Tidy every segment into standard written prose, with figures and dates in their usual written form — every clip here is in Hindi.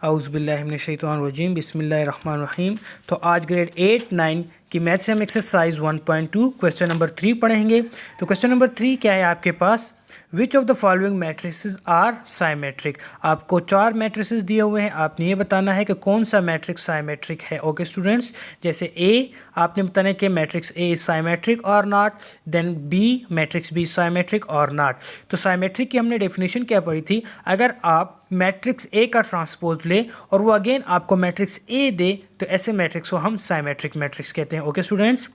औज़ुबिल्लाहिमिनश्शैतानिर्रजीम बिस्मिल्लाहिर्रहमानिर्रहीम। तो आज ग्रेड 8 9 की मैथ से हम एक्सरसाइज 1.2 क्वेश्चन नंबर 3 पढ़ेंगे। तो क्वेश्चन नंबर 3 क्या है आपके पास, which of the following matrices are symmetric. आपको 4 मैट्रिसेस दिए हुए हैं, आपने ये बताना है कि कौन सा मैट्रिक्स साइमेट्रिक है। ओके स्टूडेंट्स, जैसे ए आपने बताना है कि मैट्रिक्स ए इज साइमेट्रिक और not, then B matrix B symmetric और नॉट। तो साइमेट्रिक की हमने डेफिनेशन क्या पढ़ी थी, अगर आप मैट्रिक्स ए का ट्रांसपोज ले और वो अगेन आपको मैट्रिक्स ए दे तो ऐसे मैट्रिक्स को हम साइमेट्रिक मैट्रिक्स कहते हैं। ओके स्टूडेंट्स,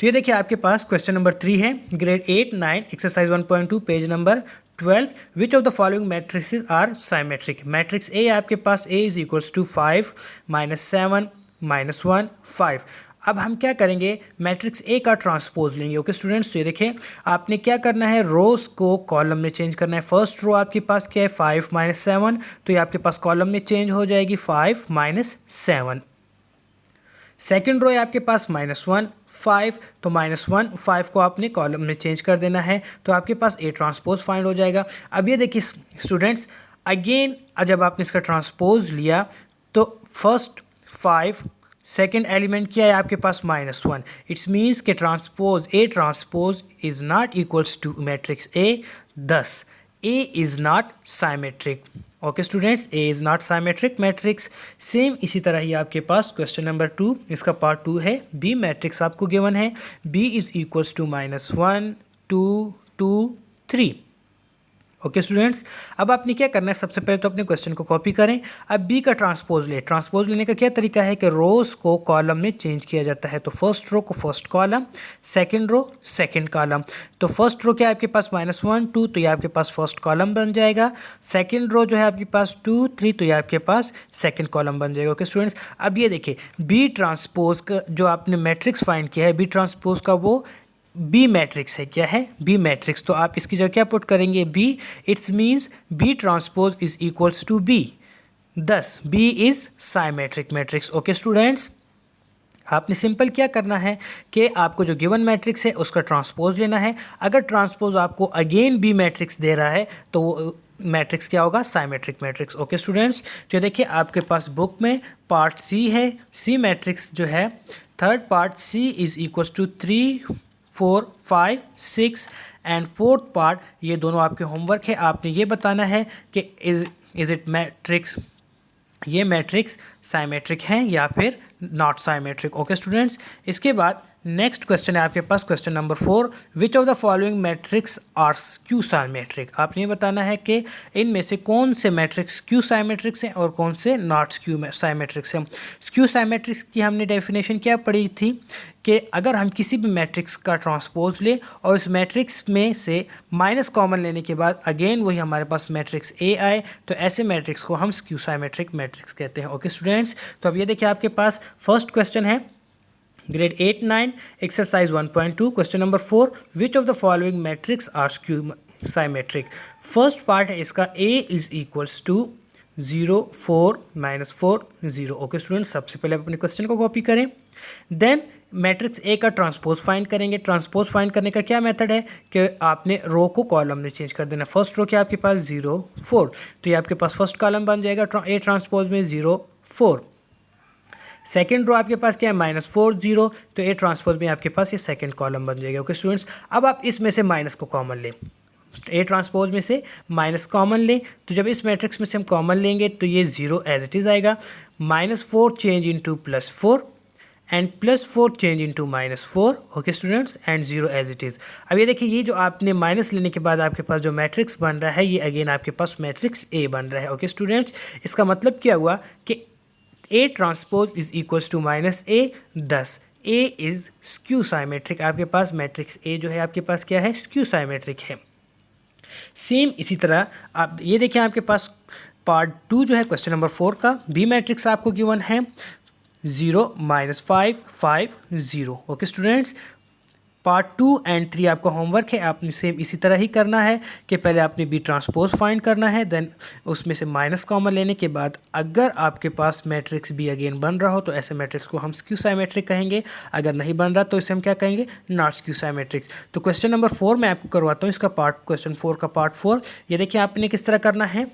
तो ये देखिए आपके पास क्वेश्चन नंबर 3 है, grade 8 9 exercise 1.2 page number 12। Which of the following matrices are symmetric. Matrix A आपके पास ए इज इक्वल्स टू 5 -7 -1 5। अब हम क्या करेंगे, मैट्रिक्स ए का ट्रांसपोज लेंगे। ओके स्टूडेंट्स, तो ये देखें आपने क्या करना है, रोज को कॉलम में चेंज करना है। फर्स्ट रो आपके पास क्या है 5 -7, तो ये आपके पास कॉलम में चेंज हो जाएगी 5 -7। सेकेंड रो है आपके पास -1 5, तो -1 5 को आपने कॉलम में चेंज कर देना है, तो आपके पास ए ट्रांसपोज फाइंड हो जाएगा। अब ये देखिए स्टूडेंट्स, अगेन जब आपने इसका ट्रांसपोज लिया तो फर्स्ट 5, सेकेंड एलिमेंट क्या है आपके पास -1। इट्स मीन्स के transpose A transpose is not equals to matrix A, thus A is not symmetric. Okay students, A is not symmetric matrix. Same इसी तरह ही आपके पास क्वेश्चन नंबर 2 इसका पार्ट 2 है, बी मैट्रिक्स आपको गिवन है, B is equals to -1 2 2 3। Okay students, अब आपने क्या करना है, सबसे पहले तो अपने क्वेश्चन को कॉपी करें। अब बी का ट्रांसपोज ले, ट्रांसपोज लेने का क्या तरीका है कि रोज को कॉलम में चेंज किया जाता है। तो फर्स्ट रो को first column, second row second column. तो फर्स्ट रो क्या है आपके पास -1 2, तो ये आपके पास फर्स्ट कॉलम बन जाएगा। सेकंड रो जो है आपके पास 2 3, तो ये आपके पास सेकंड कॉलम बन जाएगा। ओके स्टूडेंट्स, अब ये देखिए बी ट्रांसपोज का जो आपने मैट्रिक्स फाइंड किया है, बी ट्रांसपोज का वो बी मैट्रिक्स है। क्या है, बी मैट्रिक्स। तो आप इसकी जगह क्या पुट करेंगे, B. It's means B transpose is equals to B, thus B is symmetric matrix. Okay students, आपने सिंपल क्या करना है कि आपको जो गिवन मैट्रिक्स है उसका ट्रांसपोज लेना है। अगर ट्रांसपोज आपको अगेन बी मैट्रिक्स दे रहा है तो वो मैट्रिक्स क्या होगा, साइमेट्रिक मैट्रिक्स। ओके स्टूडेंट्स, तो देखिए आपके पास बुक में पार्ट सी है, सी मैट्रिक्स जो है third part, C is equals to 3 4 5 6 and fourth part, ये दोनों आपके होमवर्क है। आपने ये बताना है कि इज इट मैट्रिक्स, ये मैट्रिक्स साइमेट्रिक है या फिर नॉट साइमेट्रिक। ओके स्टूडेंट्स, इसके बाद नेक्स्ट क्वेश्चन है आपके पास question number 4, which of the following matrix are skew symmetric. आपने ये बताना है कि इनमें से कौन से मैट्रिक्स स्क्यू साइमेट्रिक्स हैं और कौन से नॉट स्क्यू साइमेट्रिक्स हैं। स्क्यू साइमेट्रिक्स की हमने डेफिनेशन क्या पढ़ी थी कि अगर हम किसी भी मैट्रिक्स का ट्रांसपोज ले और इस मैट्रिक्स में से माइनस कॉमन लेने के बाद अगेन वही हमारे पास मैट्रिक्स ए आए तो ऐसे मैट्रिक्स को हम स्क्यू साइमेट्रिक मैट्रिक्स कहते हैं। ओके स्टूडेंट्स, तो अब ये देखिए आपके पास फर्स्ट क्वेश्चन है, grade 8 9 exercise 1.2 question number 4, which of the following matrix are skew symmetric. First part है इसका, A is equals to 0 4 -4 0। Okay student, सबसे पहले अपने क्वेश्चन को कॉपी करें, देन मैट्रिक्स ए का ट्रांसपोज फाइंड करेंगे। ट्रांसपोज फाइंड करने का क्या मेथड है कि आपने रो को कॉलम में चेंज कर देना। फर्स्ट रो क्या आपके पास 0 4, तो ये आपके पास फर्स्ट कॉलम बन जाएगा ए ट्रांसपोज में 0 4। सेकेंड रो आपके पास क्या है -4 0, तो ए ट्रांसपोज में आपके पास ये सेकेंड कॉलम बन जाएगा। ओके स्टूडेंट्स, अब आप इसमें से माइनस को कॉमन लें, ए ट्रांसपोज में से माइनस कॉमन लें, तो जब इस मैट्रिक्स में से हम कॉमन लेंगे तो ये 0 एज इट इज़ आएगा, -4 change into +4 and +4 change into -4। Okay students, and 0 as it is. अब ये देखिए ये जो आपने माइनस लेने के बाद आपके पास जो मैट्रिक्स बन रहा है ये अगेन आपके पास मैट्रिक्स ए बन रहा है। ओके स्टूडेंट्स, इसका मतलब क्या हुआ कि A transpose is equals to -a, thus A is skew symmetric. आपके पास मैट्रिक्स ए जो है आपके पास क्या है, स्क्यू साइमेट्रिक है। सेम इसी तरह आप ये देखें आपके पास पार्ट 2 जो है क्वेश्चन नंबर 4 का, बी मैट्रिक्स आपको गिवन है 0 -5 5 0। ओके स्टूडेंट्स, पार्ट 2 एंड 3 आपका होमवर्क है। आपने सेम इसी तरह ही करना है कि पहले आपने बी ट्रांसपोज फाइंड करना है, देन उसमें से माइनस कॉमन लेने के बाद अगर आपके पास मैट्रिक्स बी अगेन बन रहा हो तो ऐसे मैट्रिक्स को हम स्क्यू साइमेट्रिक कहेंगे, अगर नहीं बन रहा तो इसे हम क्या कहेंगे, नॉट स्क्यू साइमेट्रिक्स। तो क्वेश्चन नंबर 4 मैं आपको करवाता हूँ इसका पार्ट, क्वेश्चन 4 का पार्ट 4। ये देखिए आपने किस तरह करना है,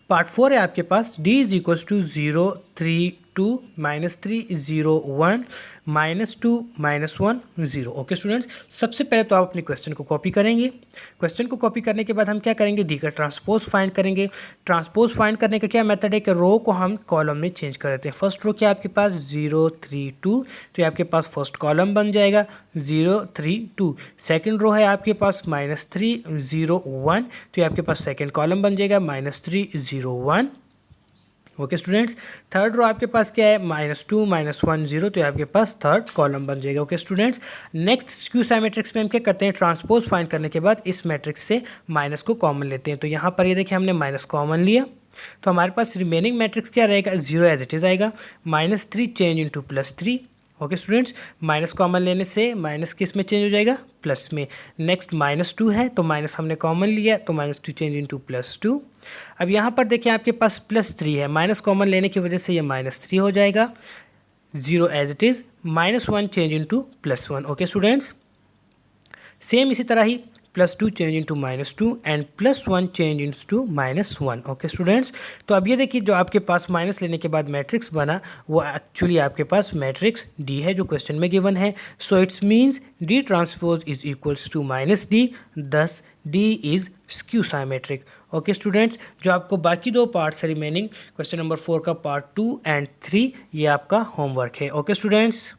पार्ट 4 है आपके पास d is equals to 0 3 2 -3 0 1 -2 -1 0। Okay students, सबसे पहले तो आप अपने क्वेश्चन को कॉपी करेंगे। क्वेश्चन को कॉपी करने के बाद हम क्या करेंगे, डी का ट्रांसपोज फाइंड करेंगे। ट्रांसपोज फाइंड करने का क्या मेथड है कि रो को हम कॉलम में चेंज कर देते हैं। फर्स्ट रो क्या आपके पास 0 3 2, तो ये आपके पास फर्स्ट कॉलम बन जाएगा 0 3 2। सेकेंड रो है आपके पास -3 0 1, तो ये आपके पास सेकेंड कॉलम बन जाएगा -3 0 1। ओके स्टूडेंट्स, थर्ड रो आपके पास क्या है -2 -1 0, तो ये आपके पास थर्ड कॉलम बन जाएगा। Okay students, next skew Sai matrix में हम क्या करते हैं, ट्रांसपोज फाइंड करने के बाद इस मैट्रिक्स से माइनस को कॉमन लेते हैं। तो यहाँ पर ये देखिए हमने माइनस कॉमन लिया, तो हमारे पास रिमेनिंग मैट्रिक्स क्या रहेगा, 0 एज इट इज़ आएगा, -3 change into +3। Okay students, minus common लेने से माइनस किस में चेंज हो जाएगा, प्लस में। नेक्स्ट -2 है, तो माइनस हमने कॉमन लिया, तो -2 चेंज इंटू +2। अब यहाँ पर देखिए आपके पास +3 है, माइनस कॉमन लेने की वजह से ये -3 हो जाएगा, 0 as it is, -1 change into +1। Okay students, same इसी तरह ही +2 change into -2 and +1 change into -1। Okay students, तो अब ये देखिए जो आपके पास माइनस लेने के बाद मैट्रिक्स बना वो एक्चुअली आपके पास मैट्रिक्स डी है जो क्वेश्चन में गिवन है। So it's means D transpose is equals to -d, thus D is skew symmetric. Okay students, जो आपको बाकी दो पार्ट्स है रिमेनिंग क्वेश्चन नंबर 4 का पार्ट 2 एंड 3, ये आपका होमवर्क है। Okay students.